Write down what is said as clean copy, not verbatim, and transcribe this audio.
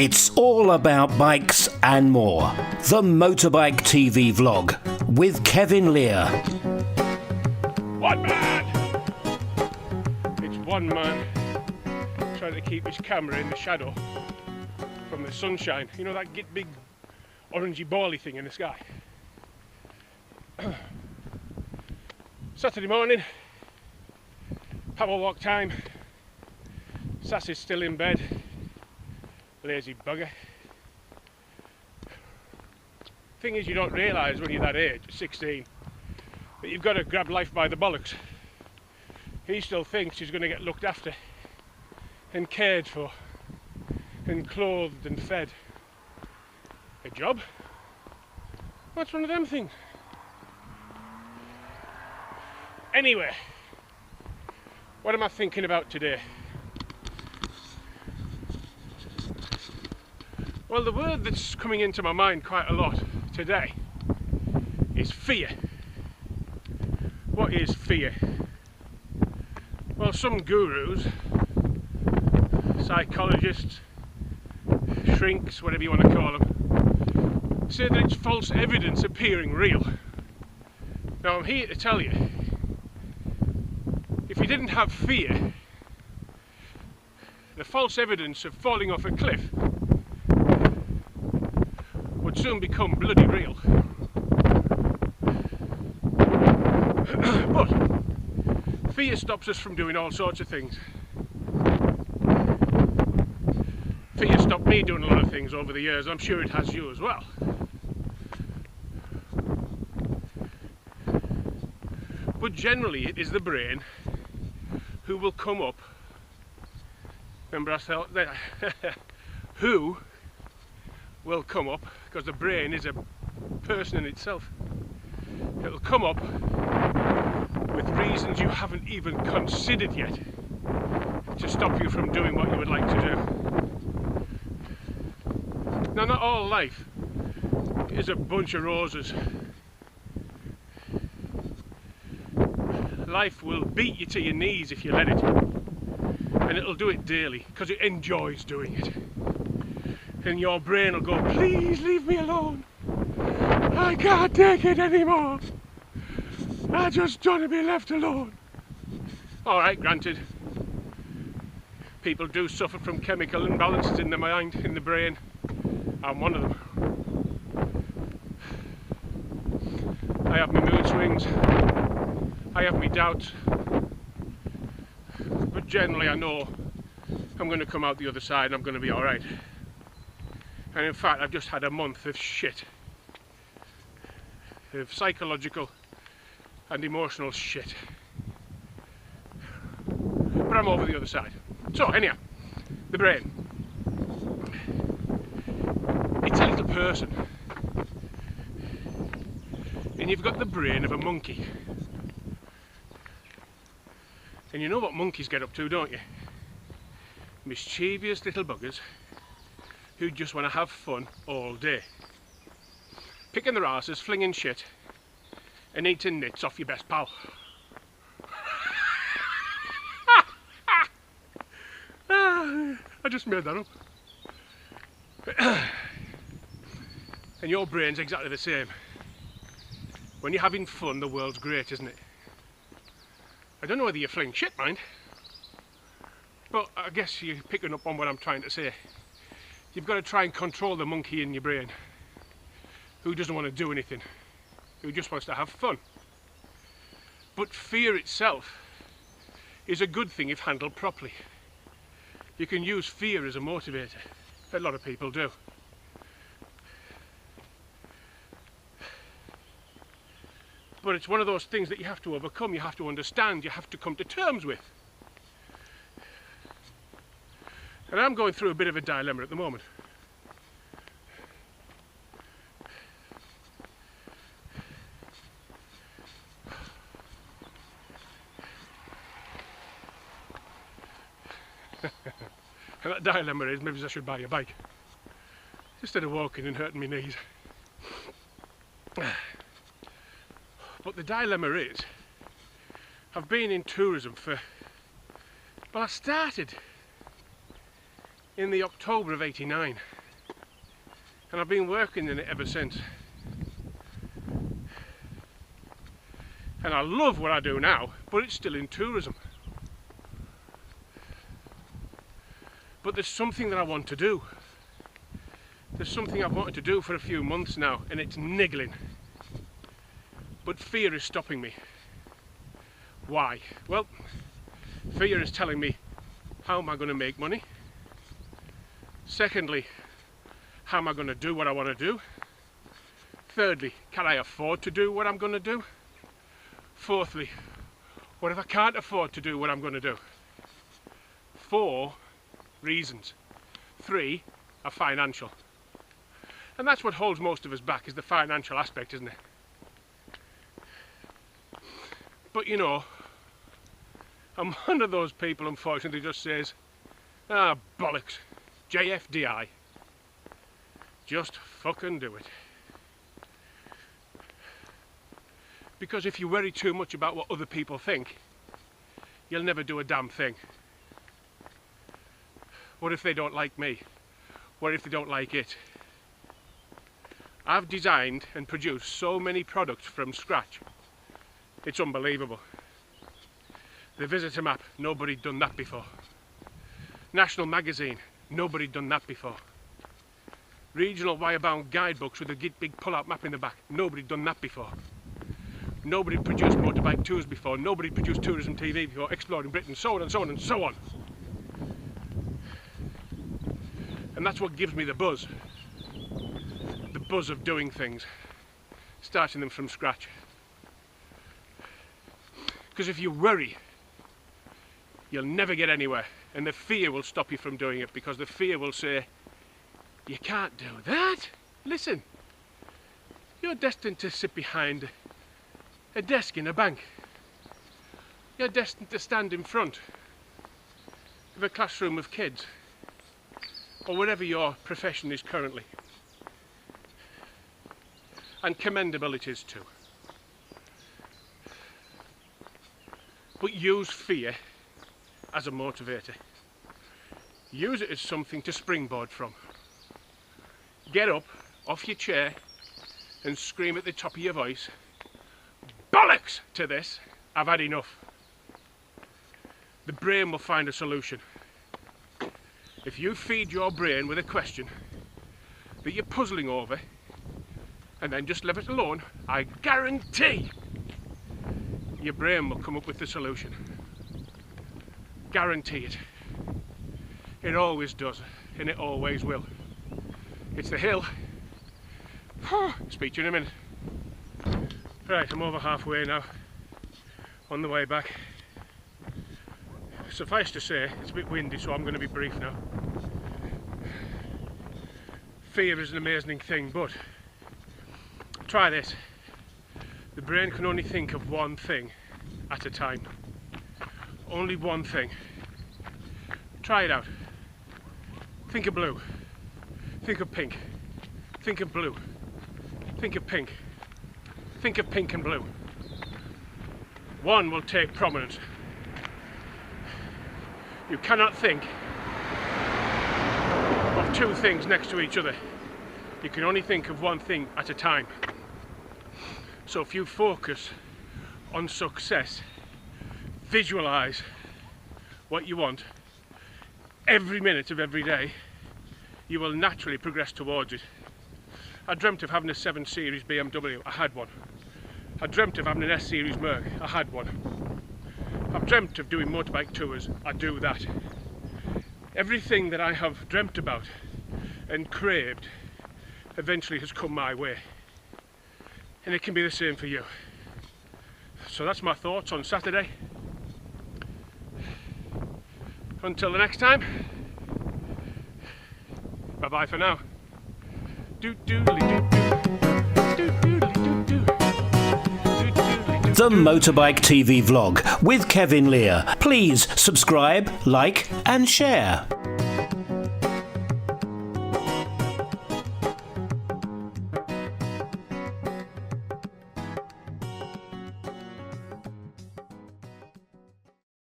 It's all about bikes and more. The Motorbike TV vlog with Kevin Lear. One man! It's one man trying to keep his camera in the shadow from the sunshine. You know that big orangey bally thing in the sky? Saturday morning, power walk time. Sass is still in bed. Lazy bugger. Thing is, you don't realise when you're that age, 16, that you've got to grab life by the bollocks. He still thinks he's going to get looked after and cared for and clothed and fed. A job? What's one of them things? Anyway, what am I thinking about today? Well, the word that's coming into my mind quite a lot today is fear. What is fear? Well, some gurus, psychologists, shrinks, whatever you want to call them, say that it's false evidence appearing real. Now, I'm here to tell you, if you didn't have fear, the false evidence of falling off a cliff would soon become bloody real. But fear stops us from doing all sorts of things. Fear stopped me doing a lot of things over the years. I'm sure it has you as well. But generally it is the brain who will come up. Remember I thought that who will come up, because the brain is a person in itself. It'll come up with reasons you haven't even considered yet to stop you from doing what you would like to do. Now, not all life is a bunch of roses. Life will beat you to your knees if you let it, and it'll do it daily because it enjoys doing it. And your brain will go, please leave me alone. I can't take it anymore. I just want to be left alone. Alright, granted. People do suffer from chemical imbalances in the mind, in the brain. I'm one of them. I have my mood swings. I have my doubts. But generally I know I'm going to come out the other side and I'm going to be alright. And in fact, I've just had a month of shit. Of psychological and emotional shit. But I'm over the other side. So, anyhow, the brain. It's a little person. And you've got the brain of a monkey. And you know what monkeys get up to, don't you? Mischievous little buggers who just want to have fun all day. Picking their arses, flinging shit, and eating nits off your best pal. I just made that up. And your brain's exactly the same. When you're having fun, the world's great, isn't it? I don't know whether you fling shit, mind. But I guess you're picking up on what I'm trying to say. You've got to try and control the monkey in your brain who doesn't want to do anything, who just wants to have fun. But fear itself is a good thing if handled properly. You can use fear as a motivator. A lot of people do. But it's one of those things that you have to overcome, you have to understand, you have to come to terms with. And I'm going through a bit of a dilemma at the moment. And that dilemma is maybe I should buy a bike instead of walking and hurting my knees. But the dilemma is, I've been in tourism for, well, I started in the October of '89, and I've been working in it ever since. And I love what I do now, but it's still in tourism. But there's something that I want to do. There's something I've wanted to do for a few months now, and it's niggling. But fear is stopping me. Why? Well, fear is telling me, how am I going to make money? Secondly, how am I going to do what I want to do? Thirdly, can I afford to do what I'm going to do? Fourthly, what if I can't afford to do what I'm going to do? 4 reasons. 3 are financial. And that's what holds most of us back, is the financial aspect, isn't it? But you know, I'm one of those people, unfortunately, who just says, ah, bollocks, JFDI. Just fucking do it. Because if you worry too much about what other people think, you'll never do a damn thing. What if they don't like me? What if they don't like it? I've designed and produced so many products from scratch. It's unbelievable. The visitor map, nobody'd done that before. National magazine, nobody'd done that before. Regional wire-bound guidebooks with a big pull-out map in the back, nobody'd done that before. Nobody produced motorbike tours before, nobody produced tourism TV before, exploring Britain, so on and so on and so on. And that's what gives me the buzz. The buzz of doing things, starting them from scratch. Because if you worry, you'll never get anywhere, and the fear will stop you from doing it, because the fear will say, you can't do that. Listen, you're destined to sit behind a desk in a bank. You're destined to stand in front of a classroom of kids, or whatever your profession is currently. And commendable it is too. But use fear as a motivator. Use it as something to springboard from. Get up off your chair and scream at the top of your voice, bollocks to this, I've had enough. The brain will find a solution. If you feed your brain with a question that you're puzzling over, and then just leave it alone, I guarantee your brain will come up with the solution. Guarantee it. It always does, and it always will. It's the hill. Speak to you in a minute. Right, I'm over halfway now, on the way back. Suffice to say, it's a bit windy, so I'm going to be brief now. Fear is an amazing thing, but try this. The brain can only think of one thing at a time. Only one thing. Try it out. Think of blue. Think of pink. Think of blue. Think of pink. Think of pink and blue. One will take prominence. You cannot think of 2 things next to each other. You can only think of one thing at a time. So if you focus on success, visualize what you want every minute of every day, you will naturally progress towards it. I dreamt of having a 7 Series BMW, I had one. I dreamt of having an S Series Merc, I had one. I've dreamt of doing motorbike tours, I do that. Everything that I have dreamt about and craved eventually has come my way. And it can be the same for you. So that's my thoughts on Saturday. Until the next time, bye bye for now. The Motorbike TV vlog with Kevin Lear. Please subscribe, like and share.